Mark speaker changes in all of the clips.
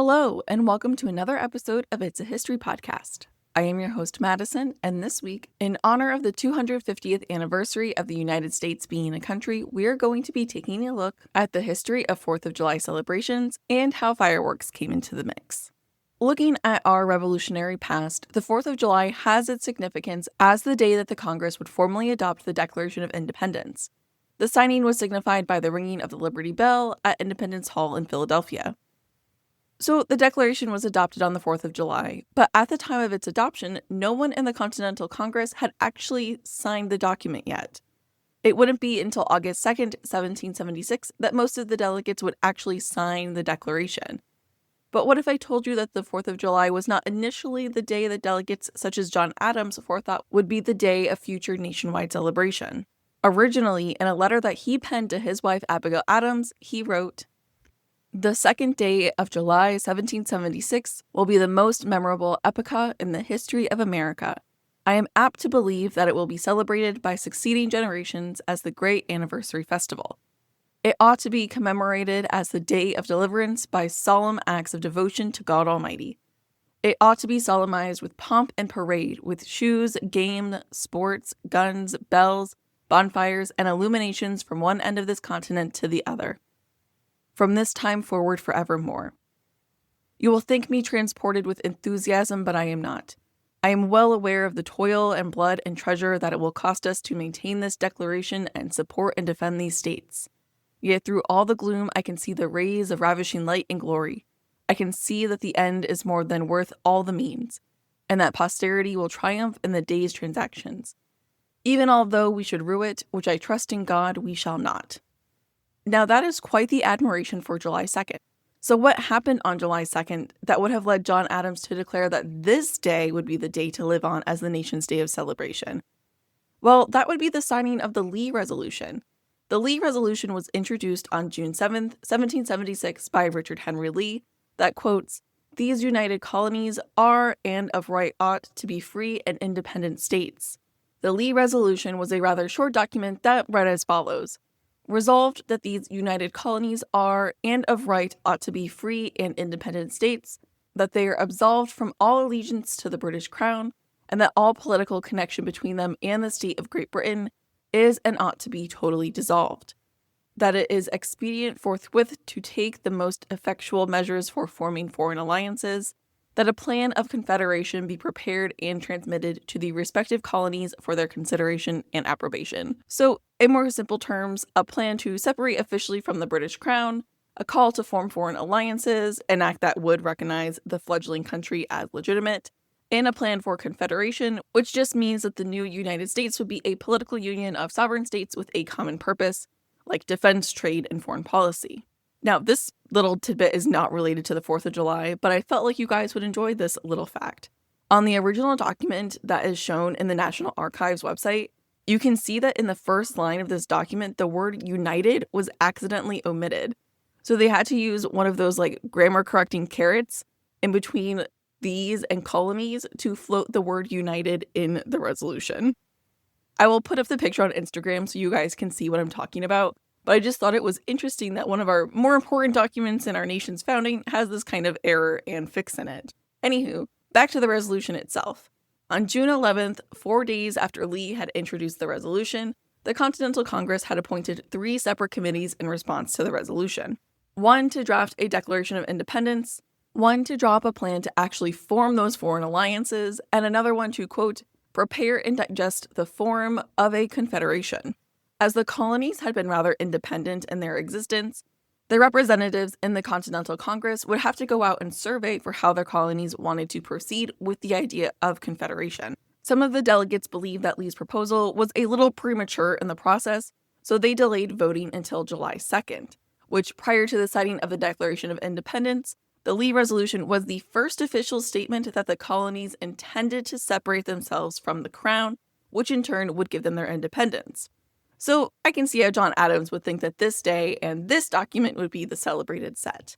Speaker 1: Hello, and welcome to another episode of It's a History Podcast. I am your host, Madison, and this week, in honor of the 250th anniversary of the United States being a country, we are going to be taking a look at the history of 4th of July celebrations and how fireworks came into the mix. Looking at our revolutionary past, the 4th of July has its significance as the day that the Congress would formally adopt the Declaration of Independence. The signing was signified by the ringing of the Liberty Bell at Independence Hall in Philadelphia. So the Declaration was adopted on the 4th of July, but at the time of its adoption, no one in the Continental Congress had actually signed the document yet. It wouldn't be until August 2nd, 1776, that most of the delegates would actually sign the Declaration. But what if I told you that the 4th of July was not initially the day that delegates such as John Adams forethought would be the day of future nationwide celebration? Originally, in a letter that he penned to his wife Abigail Adams, he wrote, "The second day of July 1776 will be the most memorable epocha in the history of America. I am apt to believe that it will be celebrated by succeeding generations as the great anniversary festival. It ought to be commemorated as the day of deliverance by solemn acts of devotion to God Almighty. It ought to be solemnized with pomp and parade, with shoes, game, sports, guns, bells, bonfires, and illuminations from one end of this continent to the other. From this time forward forevermore. You will think me transported with enthusiasm, but I am not. I am well aware of the toil and blood and treasure that it will cost us to maintain this declaration and support and defend these states. Yet through all the gloom I can see the rays of ravishing light and glory. I can see that the end is more than worth all the means, and that posterity will triumph in the day's transactions. Even although we should rue it, which I trust in God we shall not." Now that is quite the admiration for July 2nd. So what happened on July 2nd that would have led John Adams to declare that this day would be the day to live on as the nation's day of celebration? Well, that would be the signing of the Lee Resolution. The Lee Resolution was introduced on June 7th, 1776 by Richard Henry Lee that quotes, "These united colonies are and of right ought to be free and independent states." The Lee Resolution was a rather short document that read as follows. Resolved that these united colonies are and of right ought to be free and independent states, that they are absolved from all allegiance to the British Crown, and that all political connection between them and the state of Great Britain is and ought to be totally dissolved, that it is expedient forthwith to take the most effectual measures for forming foreign alliances, that a plan of confederation be prepared and transmitted to the respective colonies for their consideration and approbation. So, in more simple terms, a plan to separate officially from the British Crown, a call to form foreign alliances, an act that would recognize the fledgling country as legitimate, and a plan for confederation, which just means that the new United States would be a political union of sovereign states with a common purpose, like defense, trade, and foreign policy. Now, this little tidbit is not related to the 4th of July, but I felt like you guys would enjoy this little fact. On the original document that is shown in the National Archives website, you can see that in the first line of this document, the word united was accidentally omitted. So they had to use one of those grammar correcting carets in between these and colonies to float the word united in the resolution. I will put up the picture on Instagram so you guys can see what I'm talking about, but I just thought it was interesting that one of our more important documents in our nation's founding has this kind of error and fix in it. Anywho, back to the resolution itself. On June 11th, 4 days after Lee had introduced the resolution, the Continental Congress had appointed 3 separate committees in response to the resolution. One to draft a Declaration of Independence, one to draw up a plan to actually form those foreign alliances, and another one to, quote, prepare and digest the form of a confederation. As the colonies had been rather independent in their existence, the representatives in the Continental Congress would have to go out and survey for how their colonies wanted to proceed with the idea of confederation. Some of the delegates believed that Lee's proposal was a little premature in the process, so they delayed voting until July 2nd, which prior to the signing of the Declaration of Independence, the Lee Resolution was the first official statement that the colonies intended to separate themselves from the Crown, which in turn would give them their independence. So I can see how John Adams would think that this day and this document would be the celebrated set.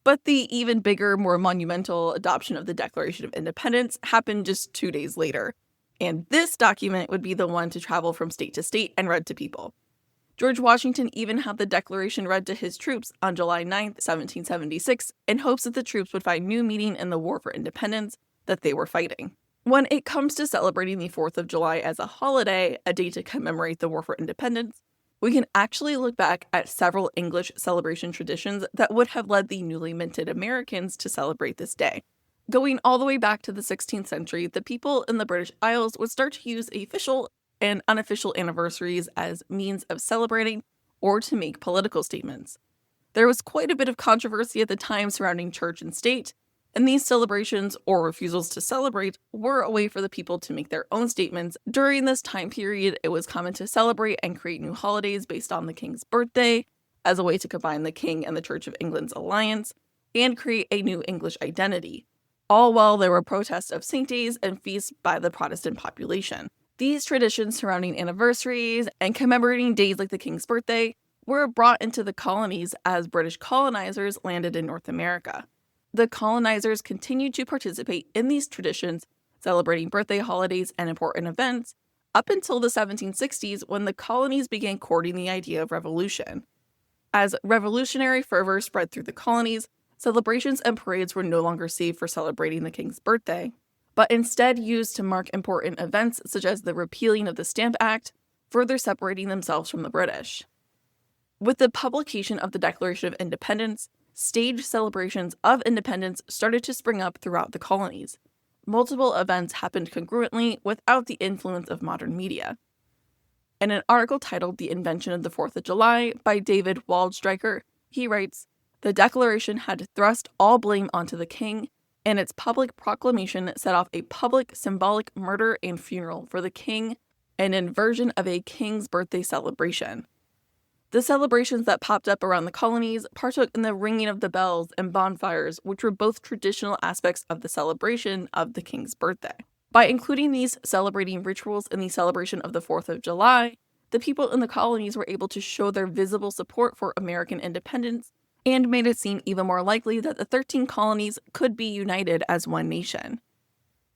Speaker 1: But the even bigger, more monumental adoption of the Declaration of Independence happened just 2 days later, and this document would be the one to travel from state to state and read to people. George Washington even had the Declaration read to his troops on July 9, 1776, in hopes that the troops would find new meaning in the war for independence that they were fighting. When it comes to celebrating the 4th of July as a holiday, a day to commemorate the war for independence, we can actually look back at several English celebration traditions that would have led the newly minted Americans to celebrate this day. Going all the way back to the 16th century, the people in the British Isles would start to use official and unofficial anniversaries as means of celebrating or to make political statements. There was quite a bit of controversy at the time surrounding church and state, and these celebrations or refusals to celebrate were a way for the people to make their own statements. During this time period, it was common to celebrate and create new holidays based on the king's birthday as a way to combine the king and the Church of England's alliance and create a new English identity, all while there were protests of saint days and feasts by the Protestant population. These traditions surrounding anniversaries and commemorating days like the king's birthday were brought into the colonies as British colonizers landed in North America. The colonizers continued to participate in these traditions, celebrating birthday holidays and important events, up until the 1760s when the colonies began courting the idea of revolution. As revolutionary fervor spread through the colonies, celebrations and parades were no longer safe for celebrating the king's birthday, but instead used to mark important events such as the repealing of the Stamp Act, further separating themselves from the British. With the publication of the Declaration of Independence, staged celebrations of independence started to spring up throughout the colonies. Multiple events happened congruently without the influence of modern media. In an article titled The Invention of the 4th of July by David Waldstreicher, he writes, "The Declaration had thrust all blame onto the king, and its public proclamation set off a public symbolic murder and funeral for the king, an inversion of a king's birthday celebration." The celebrations that popped up around the colonies partook in the ringing of the bells and bonfires, which were both traditional aspects of the celebration of the king's birthday. By including these celebrating rituals in the celebration of the 4th of July, the people in the colonies were able to show their visible support for American independence and made it seem even more likely that the 13 colonies could be united as one nation.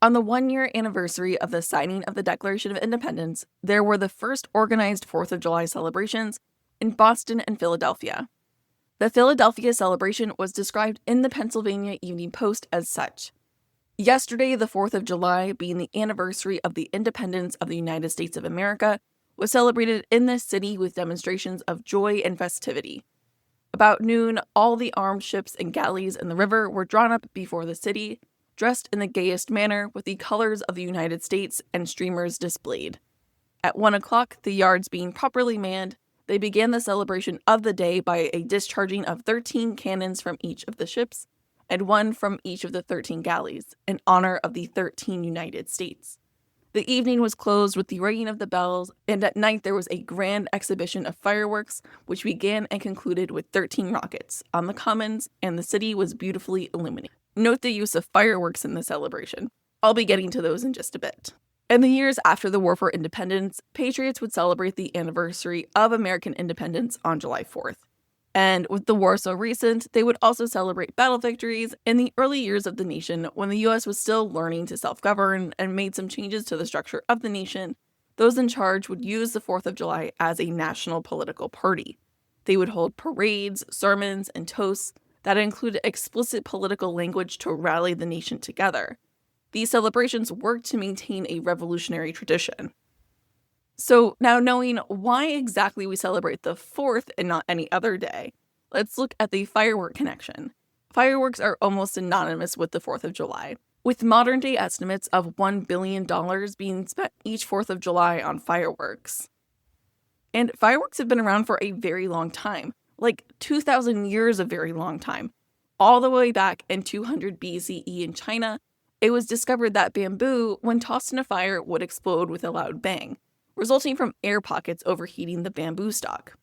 Speaker 1: On the one-year anniversary of the signing of the Declaration of Independence, there were the first organized 4th of July celebrations in Boston and Philadelphia. The Philadelphia celebration was described in the Pennsylvania Evening Post as such. Yesterday, the 4th of July, being the anniversary of the independence of the United States of America, was celebrated in this city with demonstrations of joy and festivity. About noon, all the armed ships and galleys in the river were drawn up before the city, dressed in the gayest manner with the colors of the United States and streamers displayed. At 1 o'clock, the yards being properly manned, they began the celebration of the day by a discharging of 13 cannons from each of the ships and one from each of the 13 galleys, in honor of the 13 United States. The evening was closed with the ringing of the bells, and at night there was a grand exhibition of fireworks, which began and concluded with 13 rockets on the commons, and the city was beautifully illuminated. Note the use of fireworks in the celebration. I'll be getting to those in just a bit. In the years after the War for Independence, patriots would celebrate the anniversary of American independence on July 4th. And with the war so recent, they would also celebrate battle victories in the early years of the nation when the U.S. was still learning to self-govern and made some changes to the structure of the nation. Those in charge would use the 4th of July as a national political party. They would hold parades, sermons, and toasts that included explicit political language to rally the nation together. These celebrations worked to maintain a revolutionary tradition. So now, knowing why exactly we celebrate the 4th and not any other day, let's look at the firework connection. Fireworks are almost synonymous with the 4th of July, with modern-day estimates of $1 billion being spent each 4th of July on fireworks. And fireworks have been around for a very long time, like 2,000 years of very long time. All the way back in 200 BCE in China, it was discovered that bamboo, when tossed in a fire, would explode with a loud bang, resulting from air pockets overheating the bamboo stalk.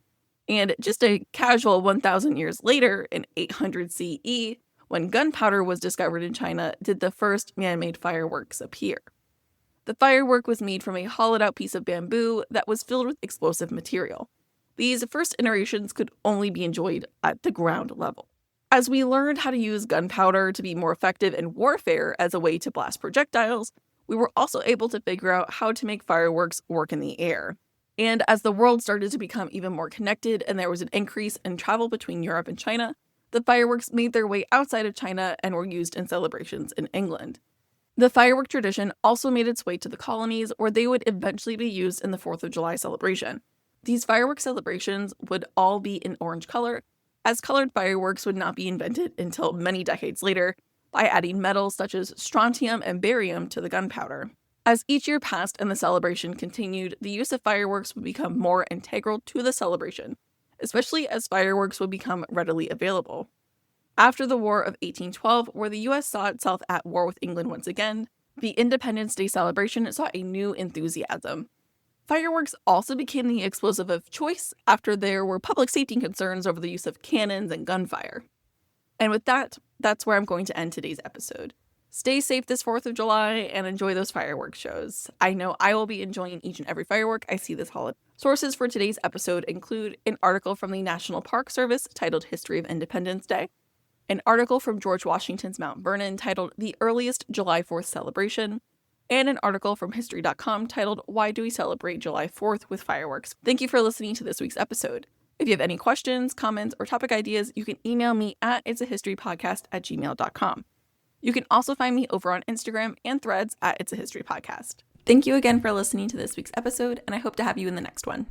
Speaker 1: And just a casual 1,000 years later, in 800 CE, when gunpowder was discovered in China, did the first man-made fireworks appear. The firework was made from a hollowed-out piece of bamboo that was filled with explosive material. These first iterations could only be enjoyed at the ground level. As we learned how to use gunpowder to be more effective in warfare as a way to blast projectiles, we were also able to figure out how to make fireworks work in the air. And as the world started to become even more connected and there was an increase in travel between Europe and China, the fireworks made their way outside of China and were used in celebrations in England. The firework tradition also made its way to the colonies, where they would eventually be used in the 4th of July celebration. These firework celebrations would all be in orange color, as colored fireworks would not be invented until many decades later by adding metals such as strontium and barium to the gunpowder. As each year passed and the celebration continued, the use of fireworks would become more integral to the celebration, especially as fireworks would become readily available. After the War of 1812, where the US saw itself at war with England once again, the Independence Day celebration saw a new enthusiasm. Fireworks also became the explosive of choice after there were public safety concerns over the use of cannons and gunfire. And with that, that's where I'm going to end today's episode. Stay safe this 4th of July and enjoy those fireworks shows. I know I will be enjoying each and every firework I see this holiday. Sources for today's episode include an article from the National Park Service titled History of Independence Day, an article from George Washington's Mount Vernon titled The Earliest July 4th Celebration, and an article from History.com titled Why Do We Celebrate July 4th with Fireworks? Thank you for listening to this week's episode. If you have any questions, comments, or topic ideas, you can email me at itsahistorypodcast@gmail.com. You can also find me over on Instagram and Threads at It's a History Podcast. Thank you again for listening to this week's episode, and I hope to have you in the next one.